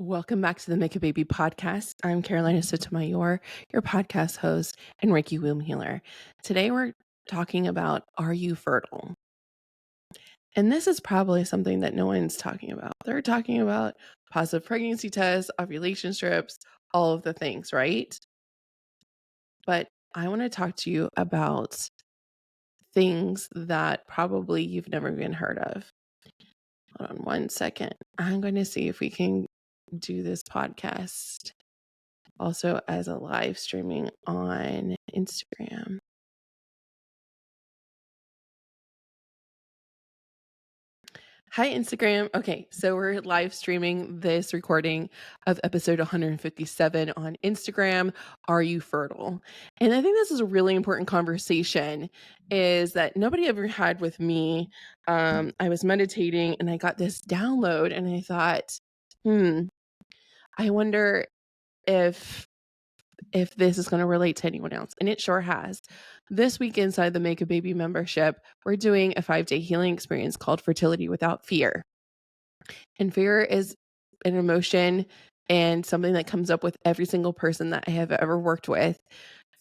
Welcome back to the Make a Baby podcast. I'm Carolina Sotomayor, your podcast host and Reiki womb healer. Today we're talking about, are you fertile? And this is probably something that no one's talking about. They're talking about positive pregnancy tests, ovulation strips, all of the things, right? But I want to talk to you about things that probably you've never even heard of. Hold on one second. I'm going to see if we can do this podcast also as a live streaming on Instagram. Hi, Instagram. Okay, so we're live streaming this recording of episode 157 on Instagram. Are you fertile? And I think this is a really important conversation is that nobody ever had with me. I was meditating and I got this download and I thought, I wonder if this is going to relate to anyone else. And it sure has. This week inside the Make a Baby membership, we're doing a 5-day healing experience called Fertility Without Fear. And fear is an emotion and something that comes up with every single person that I have ever worked with.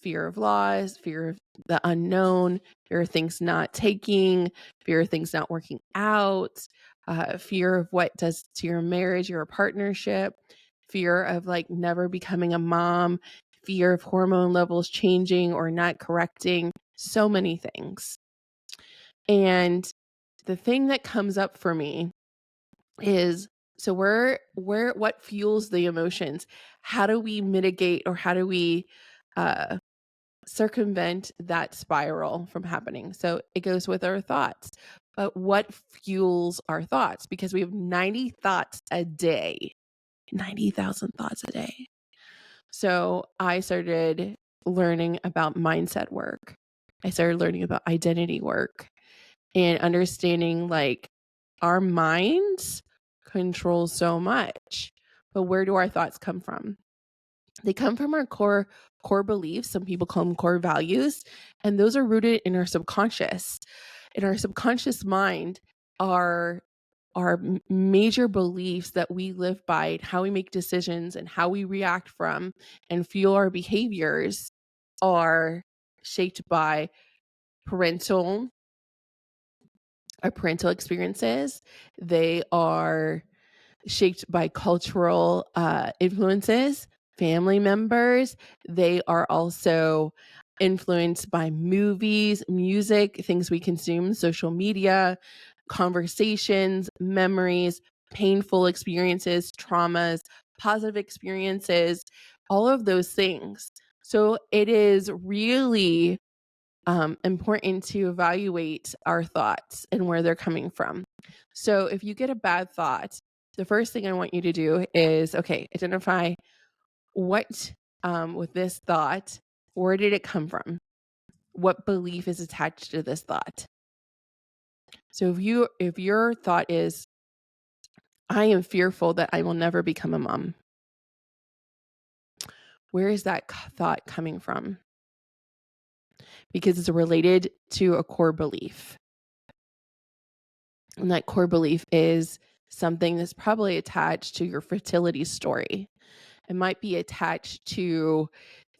Fear of loss, fear of the unknown, fear of things not taking, fear of things not working out, fear of what does to your marriage, your partnership, fear of like never becoming a mom, fear of hormone levels changing or not correcting, so many things. And the thing that comes up for me is, so what fuels the emotions? How do we mitigate or how do we circumvent that spiral from happening? So it goes with our thoughts. But what fuels our thoughts? Because we have 90 thoughts a day, 90,000 thoughts a day. So I started learning about mindset work. I started learning about identity work and understanding like our minds control so much. But where do our thoughts come from? They come from our core beliefs. Some people call them core values, and those are rooted in our subconscious. In our subconscious mind are major beliefs that we live by, how we make decisions and how we react from and fuel our behaviors are shaped by parental experiences. They are shaped by cultural influences, family members. They are also influenced by movies, music, things we consume, social media, conversations, memories, painful experiences, traumas, positive experiences, all of those things. So it is really important to evaluate our thoughts and where they're coming from. So if you get a bad thought, the first thing I want you to do is, identify what, with this thought, where did it come from? What belief is attached to this thought? So if your thought is, I am fearful that I will never become a mom, where is that thought coming from? Because it's related to a core belief. And that core belief is something that's probably attached to your fertility story. It might be attached to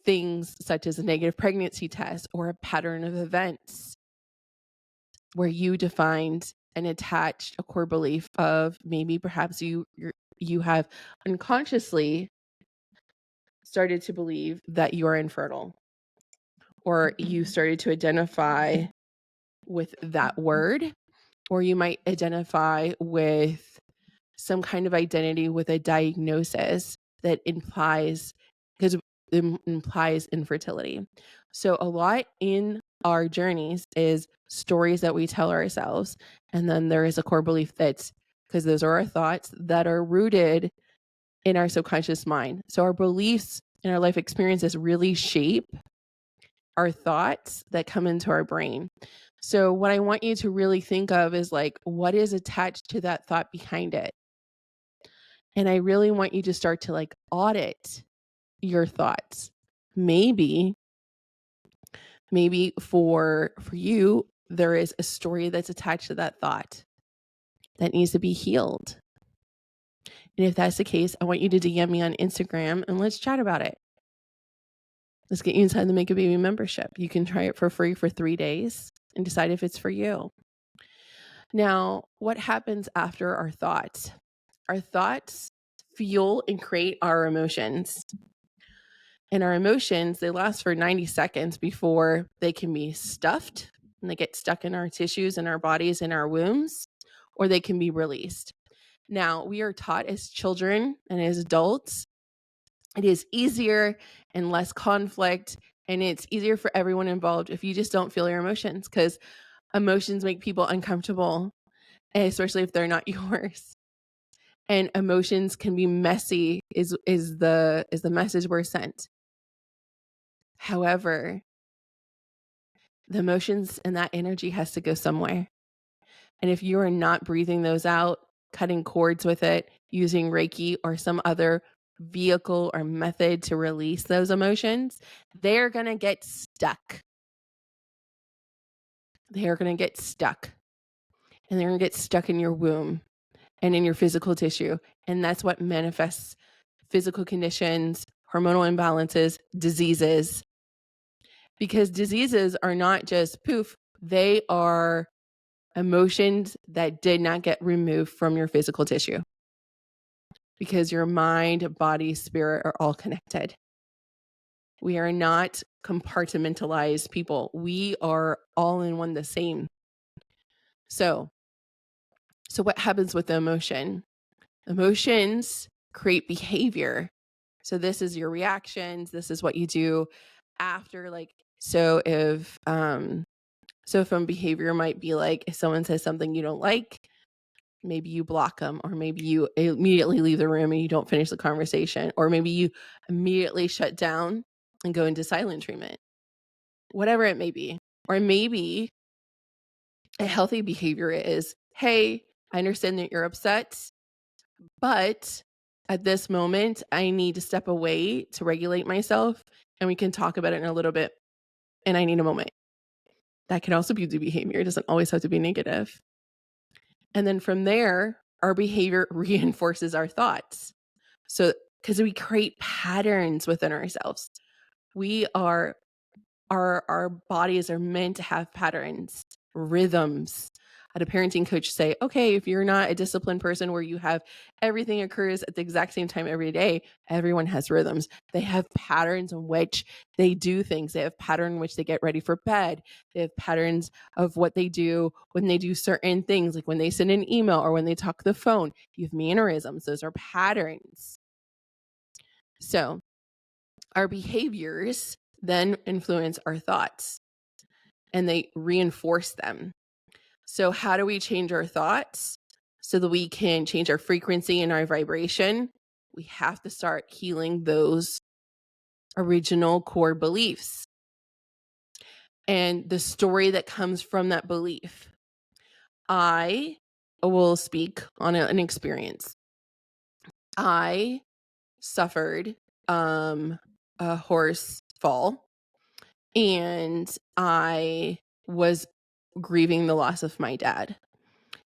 things such as a negative pregnancy test or a pattern of events where you defined and attached a core belief of maybe perhaps you have unconsciously started to believe that you are infertile, or you started to identify with that word, or you might identify with some kind of identity with a diagnosis that implies infertility. So a lot in our journeys is stories that we tell ourselves. And then there is a core belief that's, because those are our thoughts that are rooted in our subconscious mind. So our beliefs and our life experiences really shape our thoughts that come into our brain. So what I want you to really think of is like, what is attached to that thought behind it? And I really want you to start to like audit your thoughts. Maybe for you, there is a story that's attached to that thought that needs to be healed. And if that's the case, I want you to DM me on Instagram and let's chat about it. Let's get you inside the Make a Baby membership. You can try it for free for 3 days and decide if it's for you. Now, what happens after our thoughts? Our thoughts fuel and create our emotions. And our emotions, they last for 90 seconds before they can be stuffed and they get stuck in our tissues and our bodies and our wombs, or they can be released. Now, we are taught as children and as adults, it is easier and less conflict, and it's easier for everyone involved if you just don't feel your emotions, because emotions make people uncomfortable, especially if they're not yours. And emotions can be messy is the message we're sent. However, the emotions and that energy has to go somewhere. And if you are not breathing those out, cutting cords with it, using Reiki or some other vehicle or method to release those emotions, they're going to get stuck. They're going to get stuck. And they're going to get stuck in your womb and in your physical tissue. And that's what manifests physical conditions, hormonal imbalances, diseases. Because diseases are not just poof, they are emotions that did not get removed from your physical tissue. Because your mind, body, spirit are all connected. We are not compartmentalized people. We are all in one the same. So what happens with the emotion? Emotions create behavior. So this is your reactions. This is what you do after, like, so if from behavior might be like, if someone says something you don't like, maybe you block them, or maybe you immediately leave the room and you don't finish the conversation, or maybe you immediately shut down and go into silent treatment, whatever it may be. Or maybe a healthy behavior is, hey, I understand that you're upset, but at this moment, I need to step away to regulate myself, and we can talk about it in a little bit, and I need a moment. That can also be the behavior. It doesn't always have to be negative. And then from there, our behavior reinforces our thoughts. So, because we create patterns within ourselves, our bodies are meant to have patterns, rhythms. I had a parenting coach say, okay, if you're not a disciplined person where you have everything occurs at the exact same time every day, everyone has rhythms. They have patterns in which they do things. They have pattern in which they get ready for bed. They have patterns of what they do when they do certain things, like when they send an email or when they talk the phone. You have mannerisms. Those are patterns. So our behaviors then influence our thoughts and they reinforce them. So how do we change our thoughts so that we can change our frequency and our vibration? We have to start healing those original core beliefs and the story that comes from that belief. I will speak on an experience. I suffered a horse fall, and I was grieving the loss of my dad.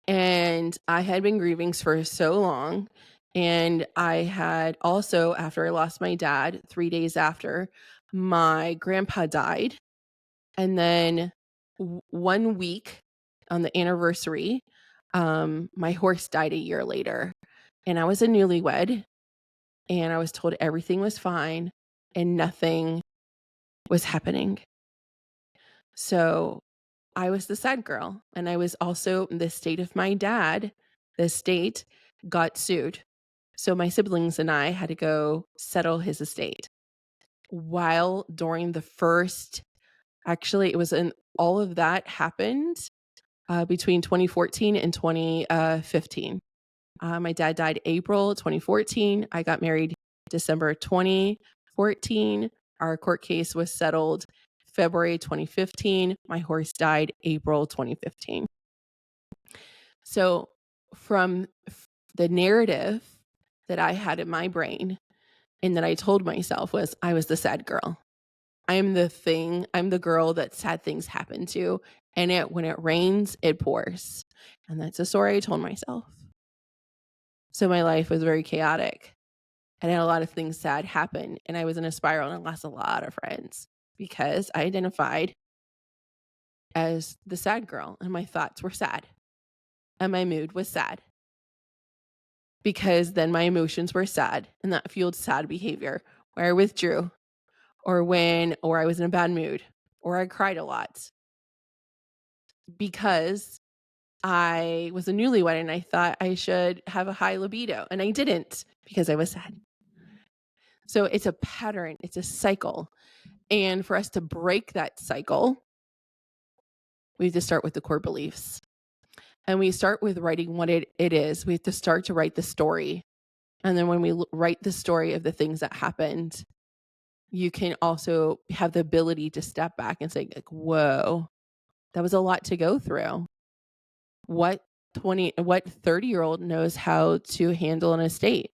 And I had been grieving for so long. And I had also, after I lost my dad, 3 days after, my grandpa died. And then 1 week on the anniversary, my horse died a year later. And I was a newlywed, and I was told everything was fine and nothing was happening. So I was the sad girl. And I was also the estate of my dad. The estate got sued. So my siblings and I had to go settle his estate. While during the first, actually, it was in all of that happened between 2014 and 2015. My dad died April 2014. I got married December 2014. Our court case was settled February 2015. My horse died April 2015. So from the narrative that I had in my brain and that I told myself was I was the sad girl. I'm the girl that sad things happen to. And when it rains, it pours. And that's a story I told myself. So my life was very chaotic. And I had a lot of things sad happen. And I was in a spiral and I lost a lot of friends because I identified as the sad girl and my thoughts were sad and my mood was sad because then my emotions were sad and that fueled sad behavior where I withdrew or I was in a bad mood or I cried a lot because I was a newlywed and I thought I should have a high libido and I didn't because I was sad. So it's a pattern, it's a cycle. And for us to break that cycle, we have to start with the core beliefs. And we start with writing what it is. We have to start to write the story. And then when we write the story of the things that happened, you can also have the ability to step back and say, like, whoa, that was a lot to go through. What 30-year-old knows how to handle an estate?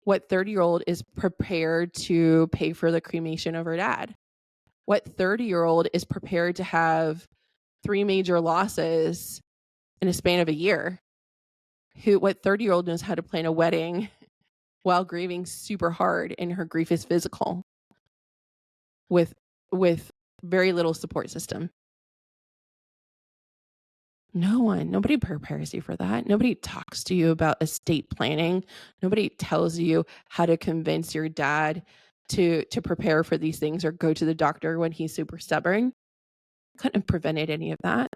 What 30-year-old is prepared to pay for the cremation of her dad? What 30-year-old is prepared to have 3 major losses in a span of a year? What 30-year-old knows how to plan a wedding while grieving super hard and her grief is physical with very little support system? Nobody prepares you for that. Nobody talks to you about estate planning. Nobody tells you how to convince your dad to prepare for these things or go to the doctor when he's super stubborn. Couldn't have prevented any of that.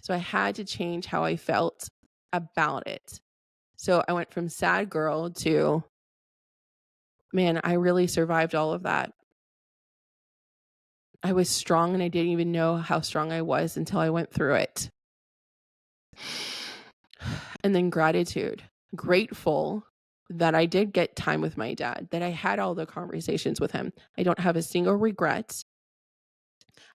So I had to change how I felt about it. So I went from sad girl to, man, I really survived all of that. I was strong and I didn't even know how strong I was until I went through it. And then gratitude, grateful that I did get time with my dad, that I had all the conversations with him. I don't have a single regret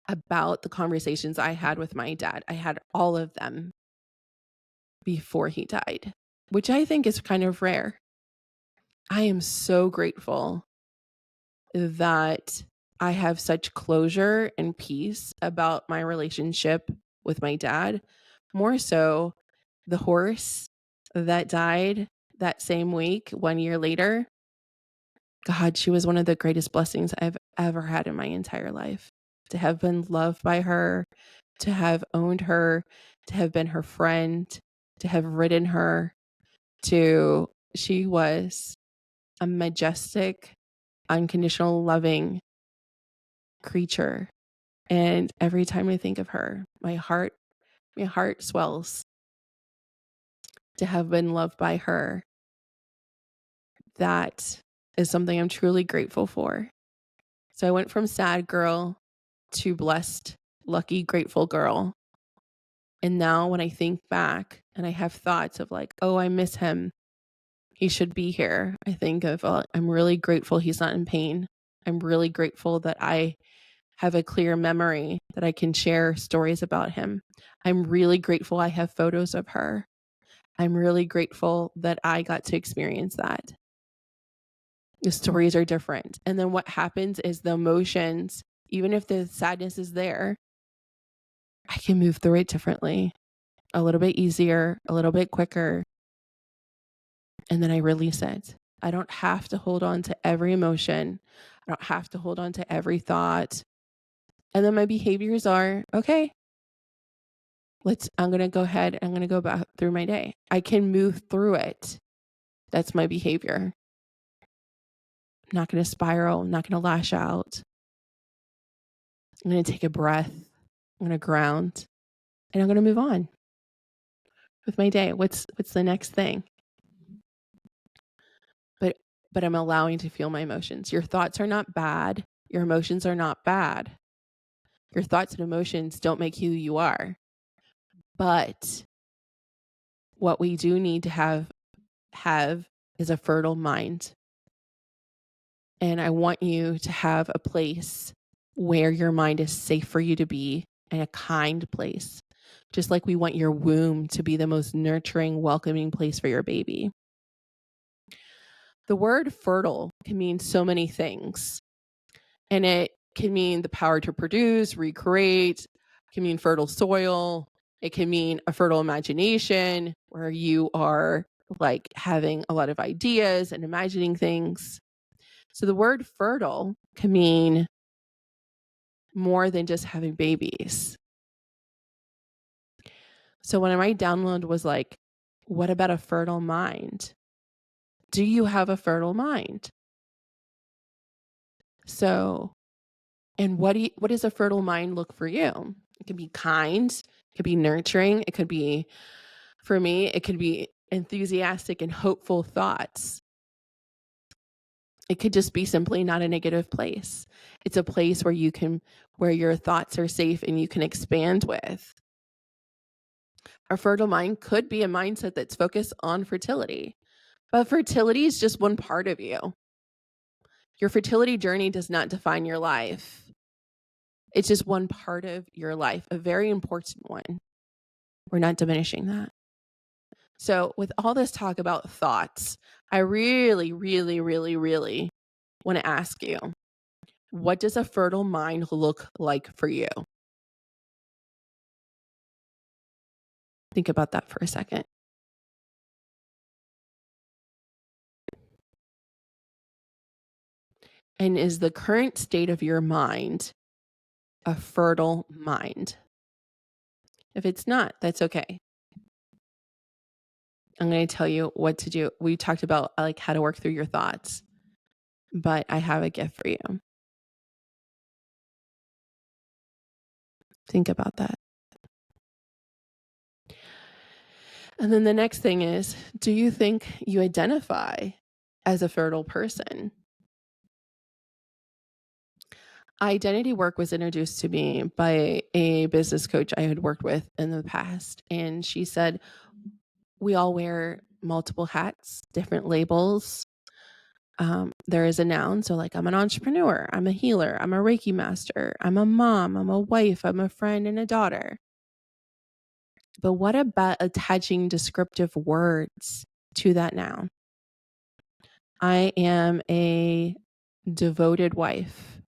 about the conversations I had with my dad. I had all of them before he died, which I think is kind of rare. I am so grateful that I have such closure and peace about my relationship with my dad. More so, the horse that died that same week, 1 year later, God, she was one of the greatest blessings I've ever had in my entire life. To have been loved by her, to have owned her, to have been her friend, to have ridden her, she was a majestic, unconditional, loving creature. And every time I think of her, my heart swells to have been loved by her. That is something I'm truly grateful for. So I went from sad girl to blessed, lucky, grateful girl. And now when I think back and I have thoughts of like, oh, I miss him, he should be here, I think of, I'm really grateful he's not in pain. I'm really grateful that I have a clear memory that I can share stories about him. I'm really grateful I have photos of her. I'm really grateful that I got to experience that. The stories are different. And then what happens is the emotions, even if the sadness is there, I can move through it differently, a little bit easier, a little bit quicker. And then I release it. I don't have to hold on to every emotion. I don't have to hold on to every thought. And then my behaviors are, okay, I'm going to go ahead. I'm going to go back through my day. I can move through it. That's my behavior. I'm not going to spiral. I'm not going to lash out. I'm going to take a breath. I'm going to ground and I'm going to move on with my day. What's the next thing? But I'm allowing to feel my emotions. Your thoughts are not bad. Your emotions are not bad. Your thoughts and emotions don't make who you are. But what we do need to have is a fertile mind. And I want you to have a place where your mind is safe for you to be, and a kind place. Just like we want your womb to be the most nurturing, welcoming place for your baby. The word fertile can mean so many things. And it can mean the power to produce, recreate, it can mean fertile soil. It can mean a fertile imagination where you are like having a lot of ideas and imagining things. So the word fertile can mean more than just having babies. So when my download was like, what about a fertile mind? Do you have a fertile mind? So, and what does a fertile mind look for you? It could be kind, it could be nurturing, it could be, for me, it could be enthusiastic and hopeful thoughts. It could just be simply not a negative place. It's a place where where your thoughts are safe and you can expand with. A fertile mind could be a mindset that's focused on fertility, but fertility is just one part of you. Your fertility journey does not define your life. It's just one part of your life, a very important one. We're not diminishing that. So with all this talk about thoughts, I really, really, really, really want to ask you, what does a fertile mind look like for you? Think about that for a second. And is the current state of your mind a fertile mind? If it's not, that's okay. I'm going to tell you what to do. We talked about like how to work through your thoughts, but I have a gift for you. Think about that. And then the next thing is, do you think you identify as a fertile person? Identity work was introduced to me by a business coach I had worked with in the past. And she said, we all wear multiple hats, different labels. There is a noun. So like, I'm an entrepreneur, I'm a healer, I'm a Reiki master, I'm a mom, I'm a wife, I'm a friend and a daughter. But what about attaching descriptive words to that noun? I am a devoted wife.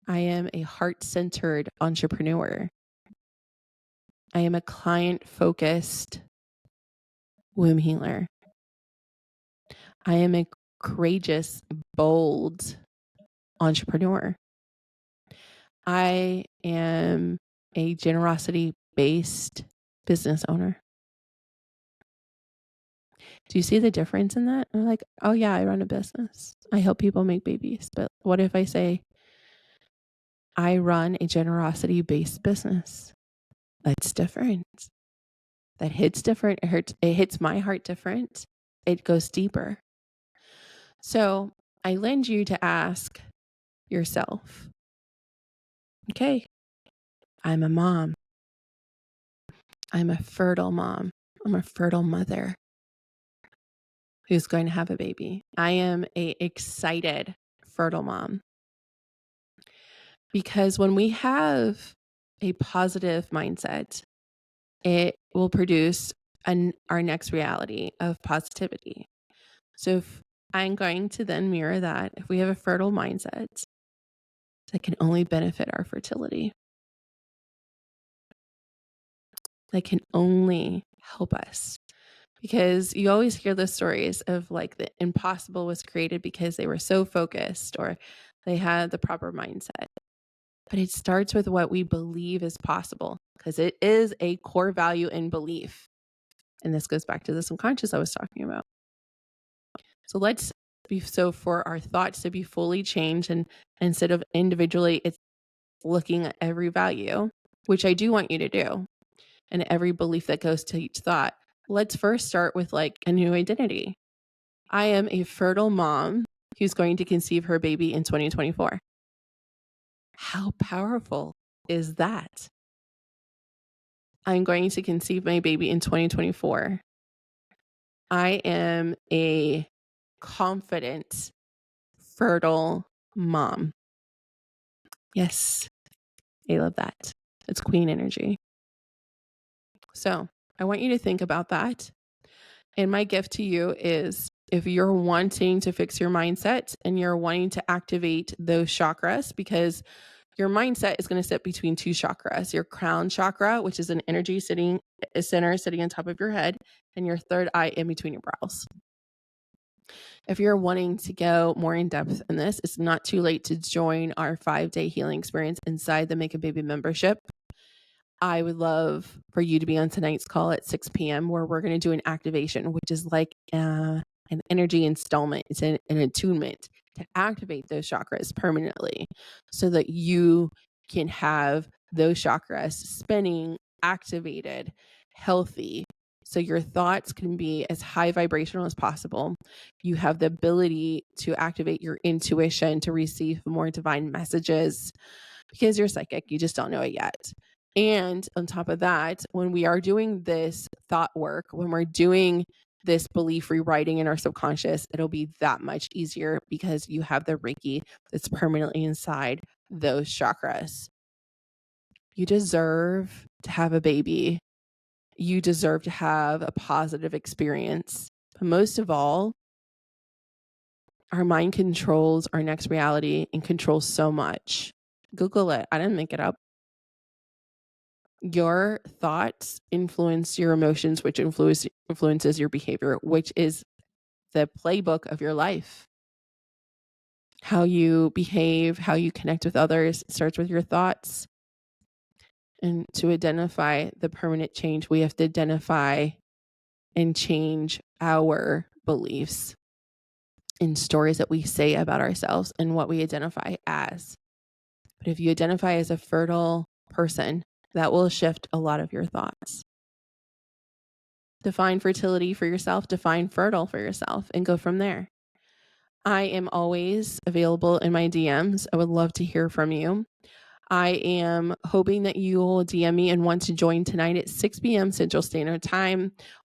I am a heart-centered entrepreneur. I am a client-focused womb healer. I am a courageous, bold entrepreneur. I am a generosity-based business owner. Do you see the difference in that? I'm like, oh yeah, I run a business. I help people make babies. But what if I say, I run a generosity-based business? That's different. That hits different. It hits my heart different. It goes deeper. So I lend you to ask yourself, okay, I'm a mom. I'm a fertile mom. I'm a fertile mother who's going to have a baby. I am a excited, fertile mom. Because when we have a positive mindset, it will produce our next reality of positivity. So if I'm going to then mirror that, if we have a fertile mindset, that can only benefit our fertility. That can only help us. Because you always hear the stories of like the impossible was created because they were so focused or they had the proper mindset. But it starts with what we believe is possible, because it is a core value in belief. And this goes back to the subconscious I was talking about. So for our thoughts to be fully changed, and instead of individually, it's looking at every value, which I do want you to do, and every belief that goes to each thought. Let's first start with like a new identity. I am a fertile mom who's going to conceive her baby in 2024. How powerful is that? I'm going to conceive my baby in 2024. I am a confident, fertile mom. Yes, I love that. It's queen energy. So I want you to think about that. And my gift to you is, if you're wanting to fix your mindset and you're wanting to activate those chakras, because your mindset is going to sit between two chakras, your crown chakra, which is an energy sitting center sitting on top of your head, and your third eye in between your brows. If you're wanting to go more in depth in this, it's not too late to join our 5-day healing experience inside the Make a Baby membership. I would love for you to be on tonight's call at 6 p.m. where we're going to do an activation, which is like an energy installment. It's an attunement to activate those chakras permanently so that you can have those chakras spinning, activated, healthy. So your thoughts can be as high vibrational as possible. You have the ability to activate your intuition to receive more divine messages because you're psychic. You just don't know it yet. And on top of that, when we are doing this thought work, when we're doing this belief rewriting in our subconscious, it'll be that much easier because you have the Reiki that's permanently inside those chakras. You deserve to have a baby. You deserve to have a positive experience. But most of all, our mind controls our next reality and controls so much. Google it. I didn't make it up. Your thoughts influence your emotions, which influences your behavior, which is the playbook of your life. How you behave, how you connect with others starts with your thoughts. And to identify the permanent change, we have to identify and change our beliefs and stories that we say about ourselves and what we identify as. But if you identify as a fertile person, that will shift a lot of your thoughts. Define fertility for yourself, define fertile for yourself, and go from there. I am always available in my DMs. I would love to hear from you. I am hoping that you will DM me and want to join tonight at 6 p.m. Central Standard Time.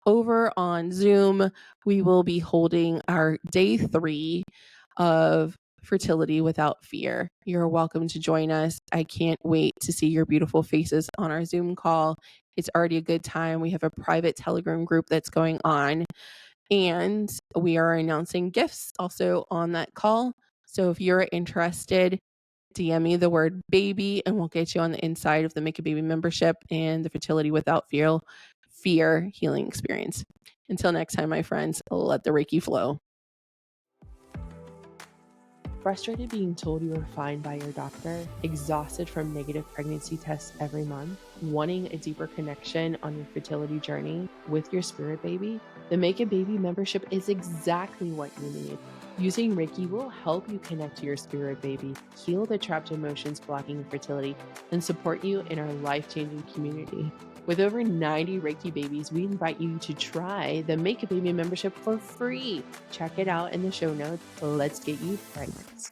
Over on Zoom, we will be holding our day 3 of Fertility Without Fear. You're welcome to join us. I can't wait to see your beautiful faces on our Zoom call. It's already a good time. We have a private Telegram group that's going on, and we are announcing gifts also on that call. So if you're interested, DM me the word baby and we'll get you on the inside of the Make a Baby membership and the Fertility Without Fear healing experience. Until next time, my friends, let the Reiki flow. Frustrated being told you are fine by your doctor, exhausted from negative pregnancy tests every month, wanting a deeper connection on your fertility journey with your spirit baby? The Make a Baby membership is exactly what you need. Using Reiki will help you connect to your spirit baby, heal the trapped emotions blocking fertility, and support you in our life-changing community. With over 90 Reiki babies, we invite you to try the Make a Baby membership for free. Check it out in the show notes. Let's get you pregnant.